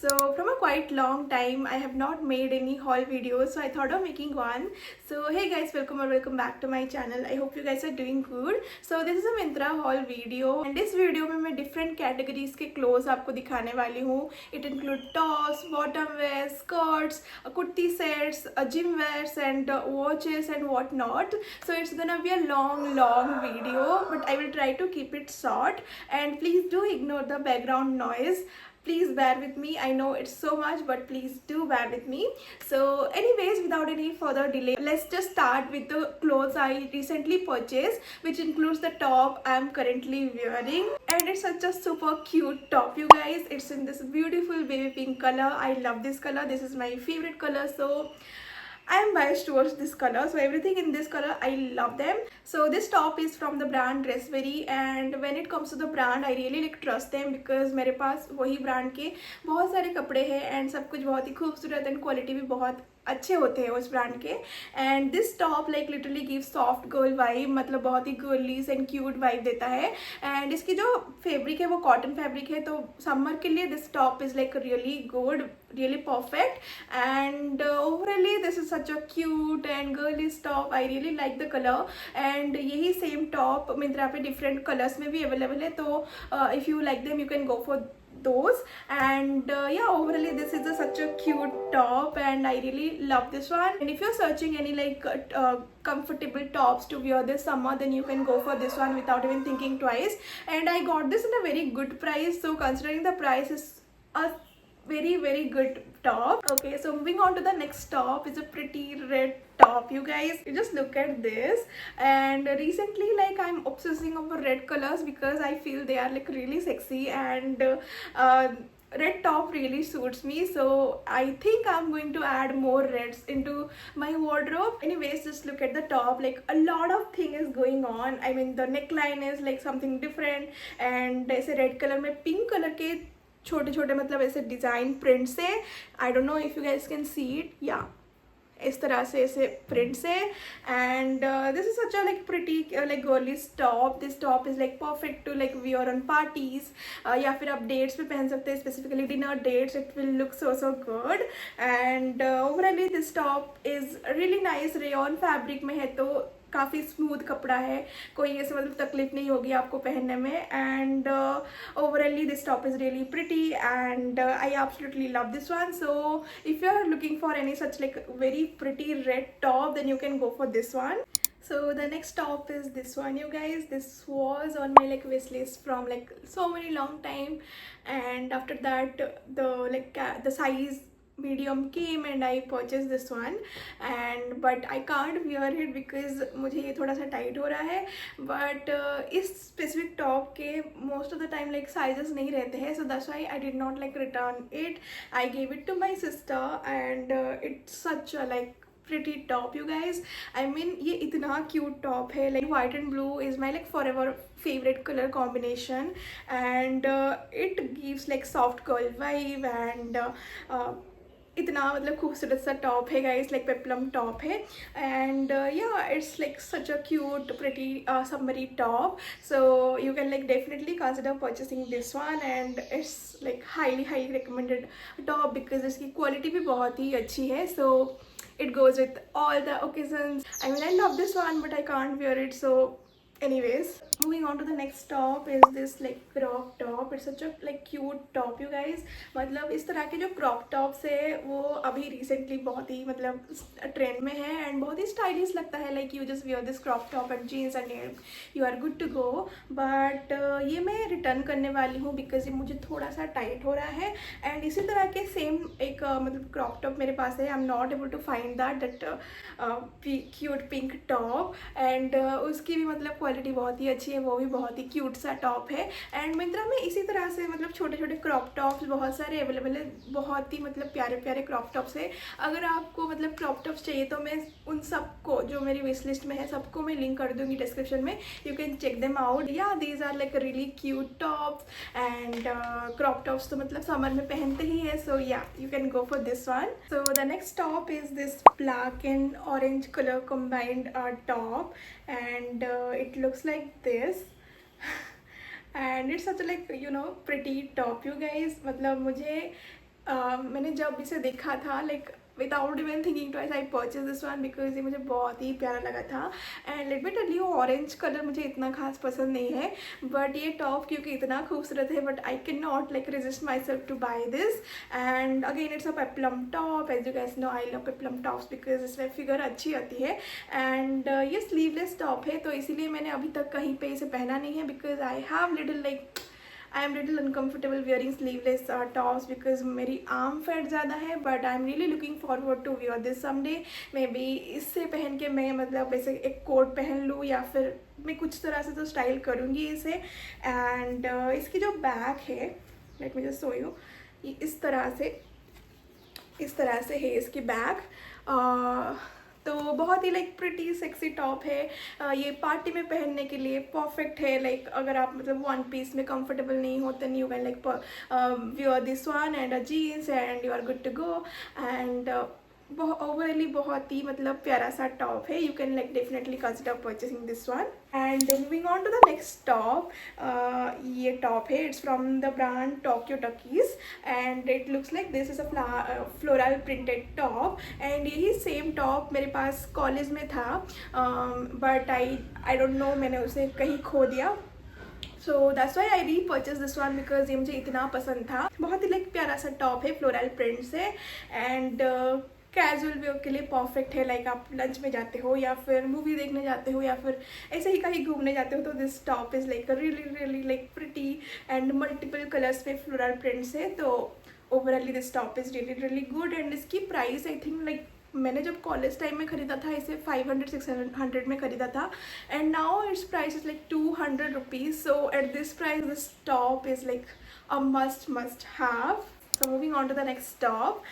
So from a quite long time I have not made any haul videos, so I thought of making one. So hey guys, welcome or welcome back to my channel. I hope you guys are doing good. So this is a Myntra haul video and इस video में मैं different categories के clothes आपको दिखाने वाली हूँ. It include tops, bottom wear, skirts, kurti sets, gym wears and watches and what not. So it's gonna be a long video, but I will try to keep it short and please do ignore the background noise. Please bear with me. I know it's so much, but please do bear with me. So anyways, without any further delay, let's just start with the clothes I recently purchased, which includes the top I am currently wearing. And it's such a super cute top, you guys. It's in this beautiful baby pink color. I love this color. This is my favorite color. So I am biased towards this color, so everything in this color I love them. So this top is from the brand Dressberry, and when it comes to the brand I really like trust them because मेरे पास वही brand के बहुत सारे कपड़े हैं and सब कुछ बहुत ही खूबसूरत and quality भी बहुत अच्छे होते हैं उस ब्रांड के. And this top like literally give soft girl vibe, मतलब बहुत ही गर्लीस एंड क्यूट वाइब देता है. एंड इसकी जो फैब्रिक है वो कॉटन फैब्रिक है, तो समर के लिए this top is like really good, really perfect. And overally this is such a cute and girly top. I really like the color and यही same top मिंत्रा पे different colors में भी available है, तो if you like them you can go for those. And yeah, overally this is such a cute top and I really love this one. And if you're searching any like comfortable tops to wear this summer, then you can go for this one without even thinking twice. And I got this in a very good price, so considering the price is a very good top. Okay, so moving on to the next top is a pretty red top, you guys. You just look at this, and recently like I'm obsessing over red colors because I feel they are like really sexy and red top really suits me, so I think I'm going to add more reds into my wardrobe. Anyways, just look at the top, like a lot of thing is going on. I mean the neckline is like something different and ऐसे red color में pink color के छोटे छोटे मतलब ऐसे design print से, I don't know if you guys can see it, या इस तरह से ऐसे प्रिंट्स है. And this is such a like pretty like girly top. This top is like perfect to like wear on parties, या फिर आप डेट्स पे पहन सकते हैं, specifically dinner dates. It will look so good. And overall this top is really nice. Rayon fabric में है तो काफ़ी स्मूथ कपड़ा है, कोई ऐसे मतलब तकलीफ नहीं होगी आपको पहनने में. And overall this top is really pretty and I absolutely love this one. So if you are looking for any such like very pretty red top, then you can go for this one. So the next top is this one, you guys. This was on my like wish list from like so many long time, and after that the like the size medium came and I purchased this one. And but I can't wear it because मुझे ये थोड़ा सा tight हो रहा है. But इस specific top के most of the time like sizes नहीं रहते हैं, so that's why I did not like return it. I gave it to my sister and it's such like pretty top, you guys. I mean ये इतना cute top है, like white and blue is my like forever favorite color combination. And it gives like soft girl vibe and इतना मतलब खूबसूरत सा top है guys, like peplum top है. And या it's like such a cute pretty summary top, so you can like definitely consider purchasing this one. And it's like highly recommended top because इसकी quality भी बहुत ही अच्छी है. सो it goes with all the occasions. I mean I love this one but I can't wear it. So anyways, moving on to the next top is this like crop top. It's such a like cute top, you guys. मतलब इस तरह के जो crop tops है वो अभी recently बहुत ही मतलब ट्रेंड में है and बहुत ही स्टाइलिश लगता है. like you just wear this crop top and jeans and you are good to go. but ये मैं रिटर्न करने वाली हूँ बिकॉज ये मुझे थोड़ा सा टाइट हो रहा है. एंड इसी तरह के सेम एक मतलब क्रॉप टॉप मेरे पास है. I am not able to find that cute pink top. And उसकी भी मतलब क्वालिटी बहुत ही अच्छी है, वो भी बहुत ही क्यूट सा टॉप है. एंड मिंत्रा में इसी तरह से मतलब छोटे छोटे क्रॉप टॉप्स बहुत सारे अवेलेबल है, बहुत ही मतलब प्यारे प्यारे क्रॉप टॉप्स है. अगर आपको मतलब क्रॉप टॉप्स चाहिए तो मैं उन सबको जो मेरी विश लिस्ट में है सबको मैं लिंक कर दूंगी डिस्क्रिप्शन में. You can check them out. Yeah these are like really cute tops. And crop tops तो मतलब समर में पहनते ही है, so yeah you can go for this one. So the next top is this black and orange colour combined top. And it looks like this. and it's such a like you know pretty top, you guys. मतलब मुझे मैंने जब इसे देखा था like without even thinking twice I purchase this one because ये मुझे बहुत ही प्यारा लगा था। And let me tell you orange colour मुझे इतना खास पसंद नहीं है, बट ये टॉप क्योंकि इतना खूबसूरत है but I can not like resist myself to buy this. And again it's a peplum top, as you guys know I love peplum tops because इसमें फिगर अच्छी आती है। एंड ये स्लीवलेस टॉप है तो इसीलिए मैंने अभी तक कहीं पे इसे पहना नहीं है because I have little like I am little uncomfortable wearing sleeveless tops because मेरी आर्म फैट ज़्यादा है, but I am really looking forward to wear this someday. Maybe इससे पहन के मैं मतलब ऐसे एक कोट पहन लूँ या फिर मैं कुछ तरह से तो स्टाइल करूँगी इसे। एंड इसकी जो बैक है, late me just show you, ये इस तरह से है इसकी बैक। तो बहुत ही लाइक प्रिटी सेक्सी टॉप है। ये पार्टी में पहनने के लिए परफेक्ट है। लाइक अगर आप मतलब वन पीस में कंफर्टेबल नहीं हो then you can like wear this one and a jeans and you are good to go. And overly बहुत ही मतलब प्यारा सा टॉप है। You can like definitely consider purchasing this one. And moving on to the next top, ये top है, it's from the brand Tokyo Talkies and it looks like this is a floral printed top. And यही same top मेरे पास college में था, but I don't no, मैंने उसे कहीं खो दिया। सो दैट्स वाई आई री परचेज दिस वन बिकॉज ये मुझे इतना पसंद था। बहुत ही लाइक प्यारा सा टॉप है, फ्लोरल प्रिंट से। एंड कैजुअल वेयर के लिए परफेक्ट है। लाइक आप लंच में जाते हो या फिर मूवी देखने जाते हो या फिर ऐसे ही कहीं घूमने जाते हो तो this top is like really like pretty and multiple colours में फ्लोरल प्रिंट्स है। तो overall this top is really good. And इसकी प्राइस आई थिंक लाइक मैंने जब कॉलेज टाइम में ख़रीदा था इसे 500-600 में ख़रीदा था and now it's price is like 200 rupees. So at this price this top is like a must have. So moving on to the next top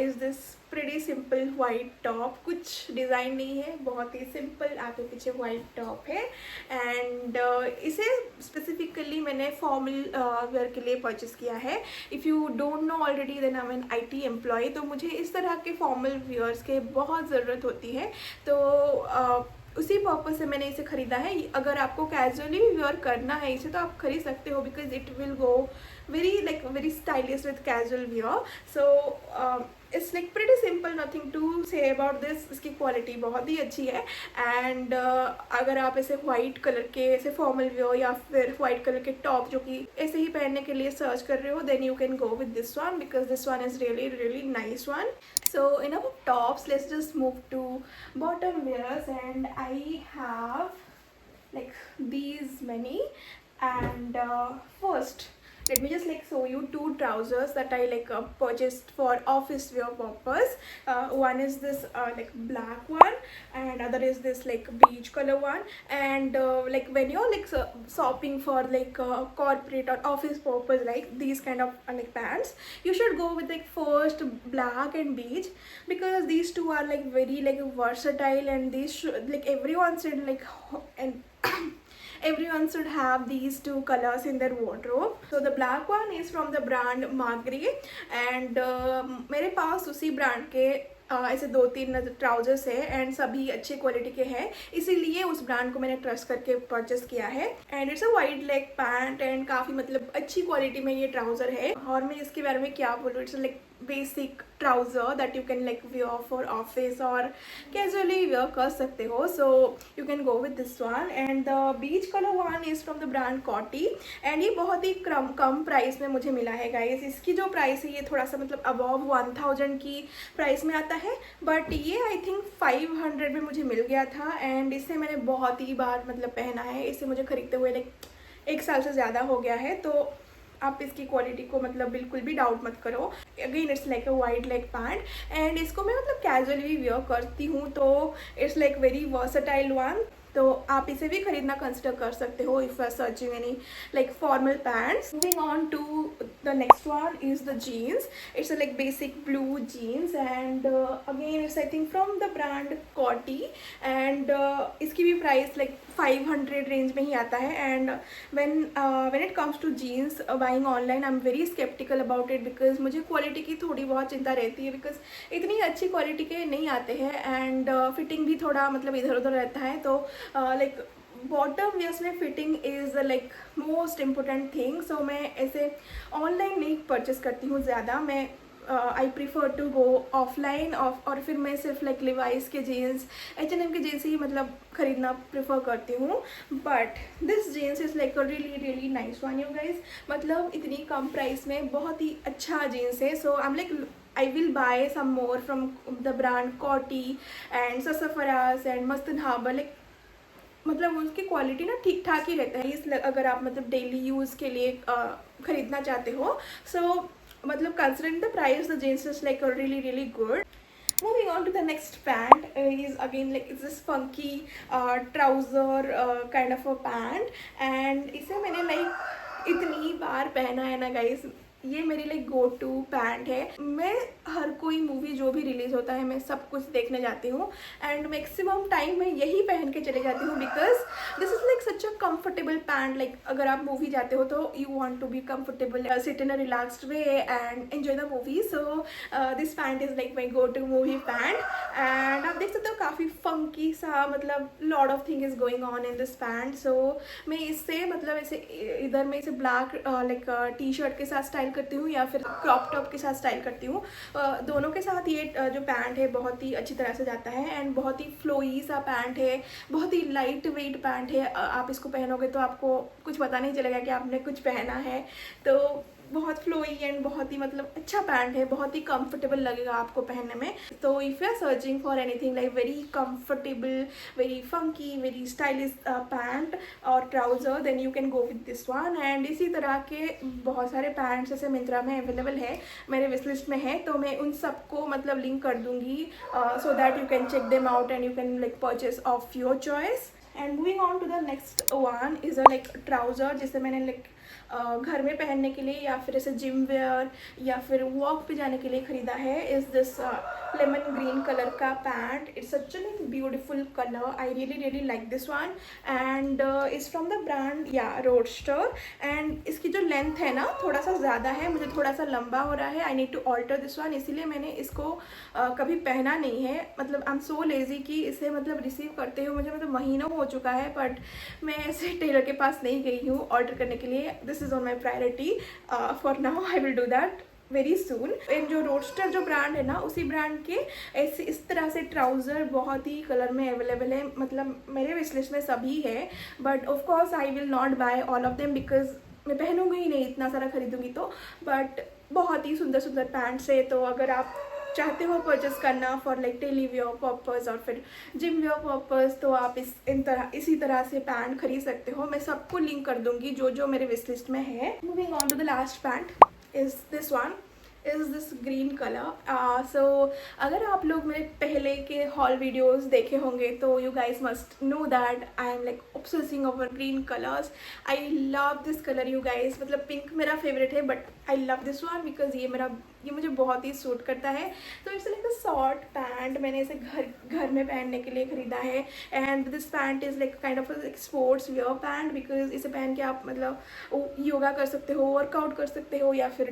is this pretty simple white top। कुछ design नहीं है, बहुत ही simple आगे पीछे white top है। And इसे specifically मैंने फॉर्मल वेयर के लिए परचेस किया है। If you don't know already then I am an IT employ, तो मुझे इस तरह के फॉर्मल वेयर्स के बहुत ज़रूरत होती है। तो उसी पर्पज़ से मैंने इसे ख़रीदा है। अगर आपको कैजुअली वेयर करना है इसे तो आप खरीद सकते हो because it will go very stylish with casual wear। So it's like pretty simple, nothing to say about this। इसकी क्वालिटी बहुत ही अच्छी है। एंड अगर आप ऐसे वाइट कलर के ऐसे फॉर्मल वेयर या फिर वाइट कलर के टॉप जो कि ऐसे ही पहनने के लिए सर्च कर रहे हो then you can go with this one because this one is really nice one. So enough of tops, let's just move to bottom wears and I have like these many। And first let me just like show you two trousers that I like purchased for office wear purpose। One is this like black one and other is this like beige color one। And like when you're like shopping for like corporate or office purpose like these kind of like pants, you should go with like first black and beige because these two are like very like versatile and these should like everyone should like and everyone should have these two colors in their wardrobe। So the black one is from the brand Magri and मेरे पास उसी brand के ऐसे 2-3 trousers है and सभी अच्छे quality के हैं, इसीलिए उस ब्रांड को मैंने ट्रस्ट करके परचेस किया है। And it's a wide leg pant and काफ़ी मतलब अच्छी क्वालिटी में ये ट्राउज़र है। और मैं इसके बारे में क्या बोलूँ, it's like basic trouser that you can like wear for office और कैजुअली वेयर कर सकते हो। So you can go with this one. And the beige colour one is from the brand Kotty and ये बहुत ही कम प्राइस में मुझे मिला है गाइस। इसकी जो प्राइस है ये थोड़ा सा मतलब अबव 1000 की प्राइस में आता है, बट ये आई थिंक 500 में मुझे मिल गया था। एंड इसे मैंने बहुत ही बार मतलब पहना है, इसे मुझे खरीदते हुए लाइक 1 साल से ज़्यादा हो गया है। तो आप इसकी क्वालिटी को मतलब बिल्कुल भी डाउट मत करो। Again it's like a wide leg pant and इसको मैं मतलब कैजुअली वेयर करती हूँ तो it's like very versatile one. तो आप इसे भी खरीदना कंसिडर कर सकते हो if you are searching any like formal pants. Moving on to the next one is the jeans. It's a like basic blue jeans and again it's I think from the brand Kotty and इसकी भी price like 500 range में ही आता है। And when it comes to jeans buying online I'm very skeptical about it because मुझे quality की थोड़ी बहुत चिंता रहती है बिकॉज इतनी अच्छी क्वालिटी के नहीं आते हैं एंड फिटिंग भी थोड़ा मतलब इधर उधर रहता है। तो लाइक बॉटम वेयर्स में fitting is like most important thing. So मैं ऐसे ऑनलाइन नहीं परचेस करती हूँ ज़्यादा, मैं I prefer to go offline और फिर मैं सिर्फ लाइक लिवाइस के जीन्स, H&M के जीन्स ही मतलब खरीदना प्रेफर करती हूँ. But this jeans is like a really nice one you guys. मतलब इतनी कम प्राइस में बहुत ही अच्छा जीन्स है. So I am like I will buy some more from the brand Coty and Sassafras and Mustang Harbor. Like मतलब उसकी quality ना ठीक ठाक ही रहता है. इस अगर आप मतलब डेली यूज़ के लिए ख़रीदना चाहते हो. सो मतलब considering the price, the jeans is like a really good. Moving on to the next pant is again like it's this funky trouser kind of a pant. And इसे मैंने like इतनी बार पहना है ना गाइस. ये मेरी लाइक गो टू पैंट है. मैं हर कोई मूवी जो भी रिलीज़ होता है मैं सब कुछ देखने जाती हूँ एंड मैक्सिमम टाइम मैं यही पहन के चले जाती हूँ because this is like such a comfortable pant. Like अगर आप मूवी जाते हो तो you want to be comfortable, sit in a relaxed way and enjoy the movie. So this pant is like my go to movie pant. And आप देख सकते हो काफ़ी फंकी सा, मतलब lot of thing is going on in this pant. So मैं इससे मतलब ऐसे इधर मैं इसे ब्लैक लाइक टी शर्ट के साथ स्टाइल करती हूँ या फिर क्रॉप टॉप के साथ स्टाइल करती हूँ. दोनों के साथ ये जो पैंट है बहुत ही अच्छी तरह से जाता है एंड बहुत ही फ्लोई सा पैंट है, बहुत ही लाइट वेट पैंट है. आप इसको पहनोगे तो आपको कुछ पता नहीं चलेगा कि आपने कुछ पहना है. तो बहुत फ्लोई एंड बहुत ही मतलब अच्छा पैंट है, बहुत ही कंफर्टेबल लगेगा आपको पहनने में. तो if you are searching for anything like very comfortable, very funky, very stylish pant और trouser, then you can go with this one. And इसी तरह के बहुत सारे पैंट्स जैसे मिंत्रा में अवेलेबल है, मेरे विश लिस्ट में है. तो मैं उन सबको मतलब लिंक कर दूँगी so that you can check them out and you can like purchase of your choice. And moving on to the next one is a like trouser जिसे मैंने लाइक घर में पहनने के लिए या फिर ऐसे जिम वेयर या फिर वॉक पे जाने के लिए ख़रीदा है. Is this lemon green colour का पैंट. It's such like beautiful colour. I really like this one and is from the brand yeah Roadster. And इसकी जो लेंथ है ना थोड़ा सा ज़्यादा है, मुझे थोड़ा सा लंबा हो रहा है. I need to alter this one, इसीलिए मैंने इसको कभी पहना नहीं है. मतलब आई एम सो लेज़ी कि इसे मतलब रिसीव करते हुए मुझे मतलब महीनों हो चुका है. बट मैं ऐसे टेलर के पास नहीं गई हूँ ऑर्डर करने के लिए. This is on my priority for now. I will do that very soon. And जो रोडस्टर जो ब्रांड है ना उसी ब्रांड के ऐसे इस तरह से ट्राउज़र बहुत ही कलर में अवेलेबल है. मतलब मेरे विश लिस्ट में सभी है but of course I will not buy all of them because मैं पहनूंगी ही नहीं, इतना सारा खरीदूंगी तो. बट बहुत ही सुंदर सुंदर पैंट्स है. तो अगर आप चाहते हो परचेस करना for like daily wear purpose और फिर जिम वेयर पर्पस तो आप इसी तरह से पैंट खरीद सकते हो. मैं सबको लिंक कर दूंगी जो जो मेरे विश लिस्ट में है. Moving on to the last pant is this one, is this green colour. So अगर आप लोग मेरे पहले के हॉल वीडियोस देखे होंगे तो you guys must know that I am like obsessing over green colours. I love this colour you guys. मतलब पिंक मेरा फेवरेट है but I love this one because ये मुझे बहुत ही सूट करता है. तो it's like a short pant. मैंने इसे घर में पहनने के लिए ख़रीदा है. And this pant is like kind of sports wear pant because इसे पहन के आप मतलब योगा कर सकते हो, वर्कआउट कर सकते हो या फिर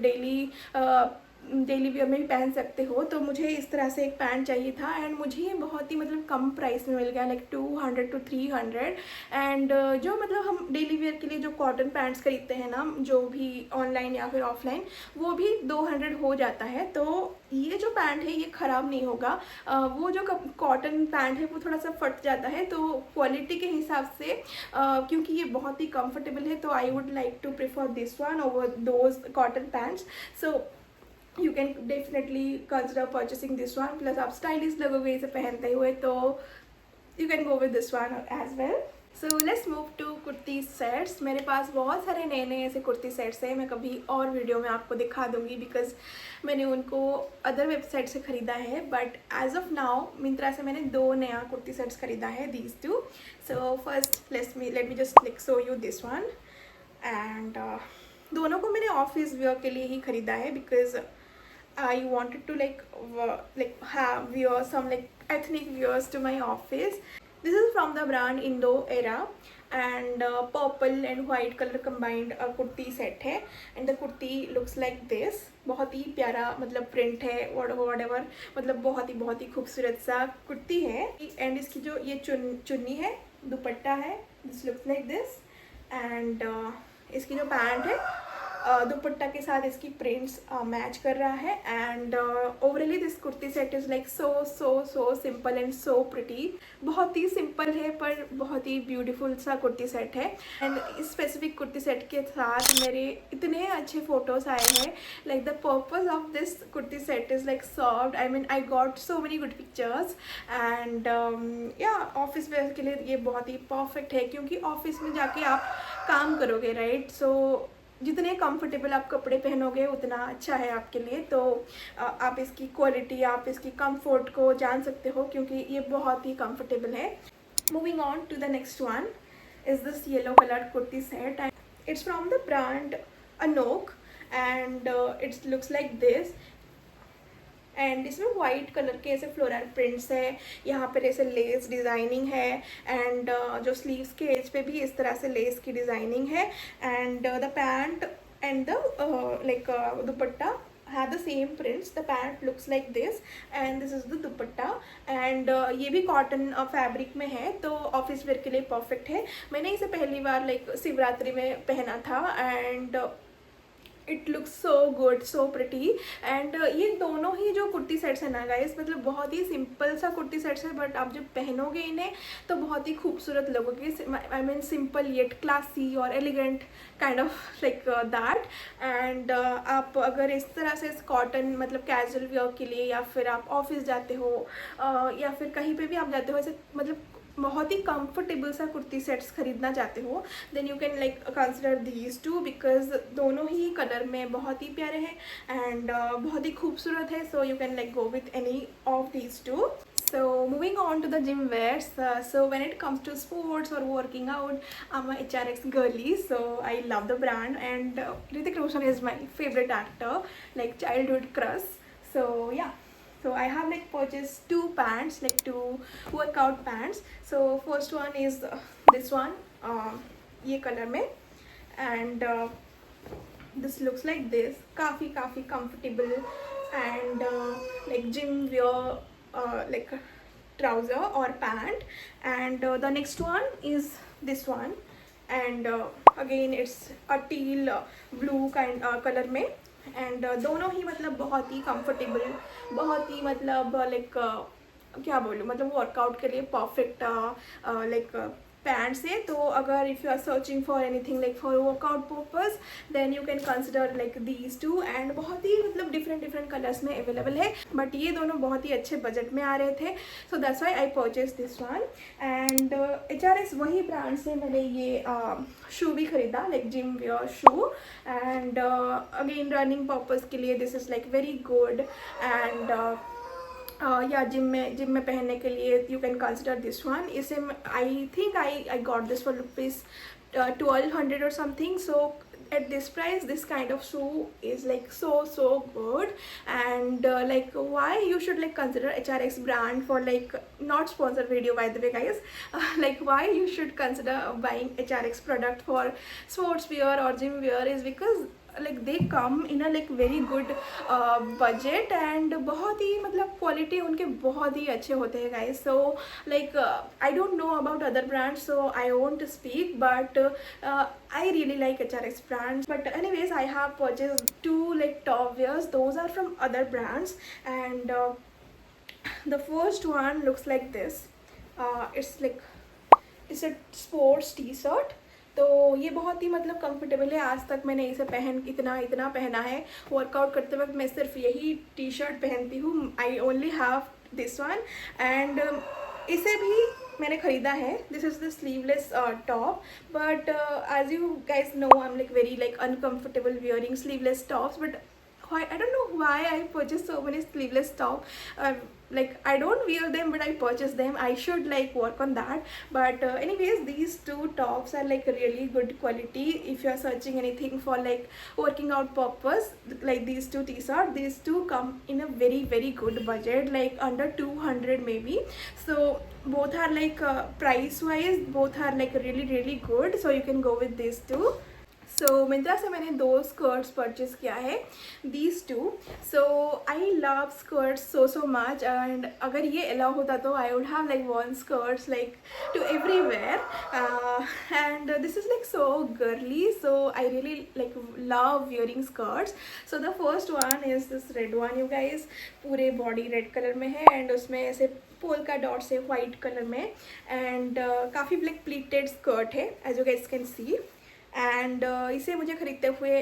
डेली वेयर में भी पहन सकते हो. तो मुझे इस तरह से एक पैंट चाहिए था एंड मुझे ये बहुत ही मतलब कम प्राइस में मिल गया लाइक 200 to 300. एंड जो मतलब हम डेली वेयर के लिए जो कॉटन पैंट्स खरीदते हैं ना जो भी ऑनलाइन या फिर ऑफलाइन वो भी 200 हो जाता है. तो ये जो पैंट है ये ख़राब नहीं होगा. वो जो कॉटन पैंट है वो थोड़ा सा फट जाता है. तो क्वालिटी के हिसाब से क्योंकि ये बहुत ही कंफर्टेबल है तो I would like to prefer this one over those cotton pants. So you can definitely consider purchasing this one. Plus आप स्टाइलिश लगोगे इसे पहनते हुए तो you can go with this one as well. So let's move to kurti sets. मेरे पास बहुत सारे नए नए ऐसे कुर्ती सेट्स हैं. मैं कभी और वीडियो में आपको दिखा दूँगी बिकॉज मैंने उनको अदर वेबसाइट से ख़रीदा है. But as of now Myntra से मैंने 2 नया कुर्ती सेट्स ख़रीदा है, these 2. So first let me just like show you this one. And दोनों को मैंने ऑफिस वेयर के लिए ही ख़रीदा है because I wanted to have wear some like ethnic wears to my office. This is from the brand Indo Era and purple and white color combined kurti set है. And the kurti looks like this. बहुत ही प्यारा मतलब print है whatever, मतलब बहुत ही खूबसूरत सा कुर्ती है. एंड इसकी जो ये चुन्नी है, दुपट्टा है, this looks like this. And इसकी जो पैंट है दुपट्टा के साथ इसकी प्रिंट्स मैच कर रहा है and overall this kurti set is like so simple and so pretty. बहुत ही सिंपल है पर बहुत ही ब्यूटीफुल सा कुर्ती सेट है एंड इस स्पेसिफिक कुर्ती सेट के साथ मेरे इतने अच्छे फोटोज़ आए हैं। Like the purpose of this kurti set is like soft, I mean I got so many good pictures and yeah office wear के लिए ये बहुत ही परफेक्ट है क्योंकि ऑफिस में जाके आप काम करोगे, राइट? सो जितने कंफर्टेबल आप कपड़े पहनोगे उतना अच्छा है आपके लिए। तो आप इसकी क्वालिटी, आप इसकी कंफर्ट को जान सकते हो क्योंकि ये बहुत ही कंफर्टेबल है। Moving on to the next one is this yellow colour kurti set and it's from the brand Anouk and it's looks like this and इसमें वाइट कलर के ऐसे फ्लोरल प्रिंट्स है, यहाँ पर ऐसे लेस डिज़ाइनिंग है एंड जो स्लीव्स के एज पे भी इस तरह से लेस की डिज़ाइनिंग है and the pant and the like dupatta have the same prints. The pant looks like this and this is the dupatta and ये भी कॉटन फैब्रिक में है तो ऑफिस वेयर के लिए परफेक्ट है। मैंने इसे पहली बार लाइक शिवरात्रि में पहना था and it looks so good, so pretty and ये दोनों ही जो कुर्ती सेट्स हैं ना गाइस, मतलब बहुत ही सिंपल सा कुर्ती सेट्स है बट आप जब पहनोगे इन्हें तो बहुत ही खूबसूरत लगोगे। I mean simple yet classy और elegant kind of like that and आप अगर इस तरह से कॉटन मतलब कैजुअल वेयर के लिए या फिर आप ऑफिस जाते हो या फिर कहीं पे भी आप जाते हो ऐसे मतलब बहुत ही कंफर्टेबल सा कुर्ती सेट्स खरीदना चाहते हो then you can like consider these two because दोनों ही कलर में बहुत ही प्यारे हैं एंड बहुत ही खूबसूरत है। सो you can like go with any of these two. So moving on to the gym wears, so when it comes to sports or working out, I'm a HRX girly, so I love the brand and Hrithik Roshan is my favorite actor, like childhood crush. So yeah, so I have like purchased two pants, like two workout pants. So first one is this one, ये color में and this looks like this, काफ़ी comfortable and like gym wear like trouser or pant and the next one is this one and again it's a teal blue kind color में and दोनों ही मतलब बहुत ही comfortable, बहुत ही मतलब like क्या बोलूँ मतलब वर्कआउट के लिए परफेक्ट लाइक पैंट्स है। तो अगर if you are searching for anything like for workout purpose then you can consider like these two and बहुत ही मतलब डिफरेंट कलर्स में अवेलेबल है बट ये दोनों बहुत ही अच्छे बजट में आ रहे थे। So that's why I purchase this one and HRX वही ब्रांड से मैंने ये शू भी खरीदा like gym wear shoe and again running purpose के लिए this is like very good and yeah gym में पहनने के लिए you can consider this one. इसे I think I got this for rupees 1200 or something. So at this price this kind of shoe is like so good and like why you should like consider HRX brand for like not sponsored video by the way guys like why you should consider buying HRX product for sports wear or gym wear is because like they come in a like very good budget and बहुत ही मतलब quality उनके बहुत ही अच्छे होते हैं guys. So like I don't know about other brands so I won't speak but I really like HRX brands but anyways I have purchased two like top wears, those are from other brands and the first one looks like this, it's a sports t-shirt तो ये बहुत ही मतलब comfortable है। आज तक मैंने इसे इतना पहना है। वर्कआउट करते वक्त मैं सिर्फ यही टी शर्ट पहनती हूँ। I only have this one and इसे भी मैंने ख़रीदा है। This is the sleeveless top but as you guys know I am like very like uncomfortable wearing sleeveless tops but I don't know why I purchased so many sleeveless top. Like I don't wear them but I purchase them. I should like work on that but anyways these two tops are like really good quality if you are searching anything for like working out purpose like these two t-shirts. These two come in a very good budget like under 200 maybe. So both are like price wise both are like really good so you can go with these two. So Myntra से मैंने 2 skirts purchase किया है, these 2. So I love skirts so much, and अगर ये allow होता तो I would have like 1 skirts like to everywhere, and this is like so girly, so I really like love wearing skirts. So the first one is this red one, you guys. पूरे body red colour में है and उसमें ऐसे polka dots है white colour में, and काफ़ी like pleated skirt है as you guys can see. And इसे मुझे ख़रीदते हुए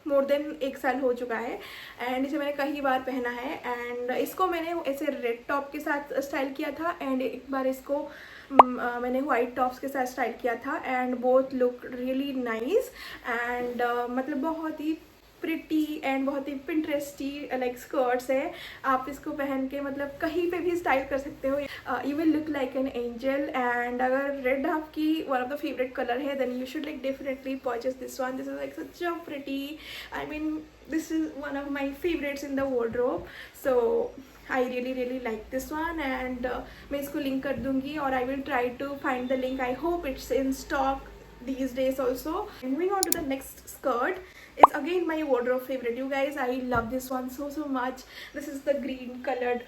मोर देन 1 साल हो चुका है, एंड इसे मैंने कई बार पहना है. एंड इसको मैंने ऐसे रेड टॉप के साथ स्टाइल किया था, एंड एक बार इसको मैंने वाइट टॉप्स के साथ स्टाइल किया था, and both look really nice. And मतलब बहुत ही प्रिटी एंड बहुत ही पिंटरेस्टी लाइक स्कर्ट्स है. आप इसको पहन के मतलब कहीं पे भी स्टाइल कर सकते हो. You will look like an angel. And अगर रेड आपकी one of the favourite colour है then you should like definitely purchase this one. This is like such a pretty, I mean this is one of my favourites in the wardrobe. So I really like this one, and मैं इसको link कर दूंगी और I will try to find the link. I hope it's in stock these days also. And moving on to the next skirt, it's again my wardrobe favorite, you guys. I love this one so much. This is the green colored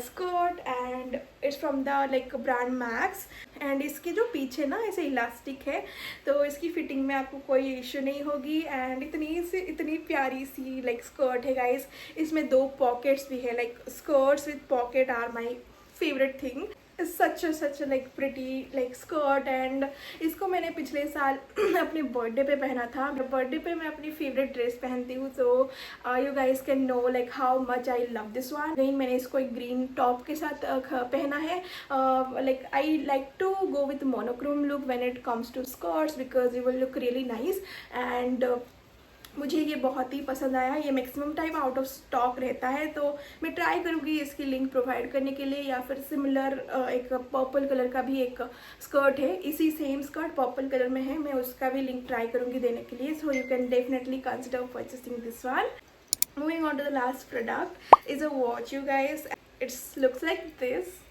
skirt, and it's from the like brand Max. and इसके जो पीछे ना ऐसे elastic है, तो इसकी fitting में आपको कोई इश्यू नहीं होगी. एंड इतनी प्यारी सी लाइक स्कर्ट है गाइस. इसमें 2 पॉकेट्स भी है, like skirts with pocket are my favourite thing. Such like pretty like skirt. And इसको मैंने पिछले साल अपने बर्थडे पे पहना था. बर्थडे पे मैं अपनी फेवरेट ड्रेस पहनती हूँ, तो you guys can know like how much I love this one. Again मैंने इसको एक ग्रीन टॉप के साथ पहना है. Like I like to go with monochrome look when it comes to skirts because you will look really nice. And मुझे ये बहुत ही पसंद आया. ये maximum time out of stock रहता है, तो मैं ट्राई करूँगी इसकी लिंक प्रोवाइड करने के लिए. या फिर सिमिलर एक पर्पल कलर का भी एक स्कर्ट है, इसी सेम स्कर्ट पर्पल कलर में है, मैं उसका भी लिंक ट्राई करूँगी देने के लिए. So you can definitely consider purchasing this one. Moving on to the last product is a watch, you guys. It's looks like this.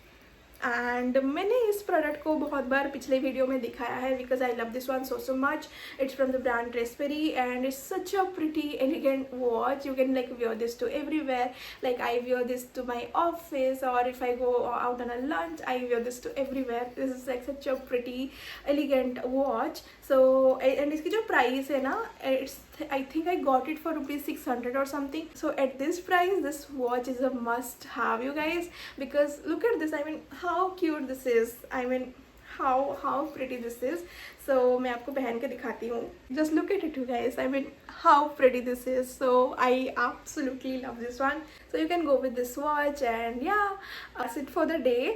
And मैंने इस प्रोडक्ट को बहुत बार पिछले वीडियो में दिखाया है because I love this one so much. It's from the brand रेस्पेरी, and it's such a pretty elegant watch. You can like wear this to everywhere. Like I wear this to my office, और if I go out on a lunch I wear this to everywhere. This is like such a pretty elegant watch. So and इसकी जो price है ना, it's I think I got it for ₹600 or something. So at this price, this watch is a must have, you guys, because look at this. I mean, how cute this is. I mean, how pretty this is. So मैं आपको पहन के दिखाती हूँ. Just look at it, you guys. I mean, how pretty this is. So I absolutely love this one. So you can go with this watch, and yeah, that's it for the day.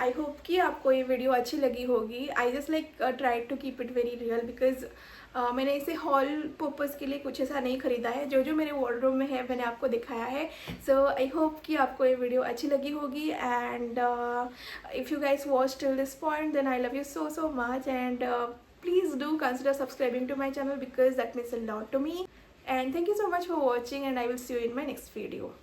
I hope कि आपको ये video अच्छी लगी होगी. I just like tried to keep it very real because मैंने इसे hall purpose के लिए कुछ ऐसा नहीं ख़रीदा है. जो मेरे वार्डरोब में है मैंने आपको दिखाया है. सो आई होप कि आपको ये वीडियो अच्छी लगी होगी. And if you guys watch till this point then I love you so much. And please do consider subscribing to my channel because that means a lot to me. And thank you so much for watching, and I will see you in my next video.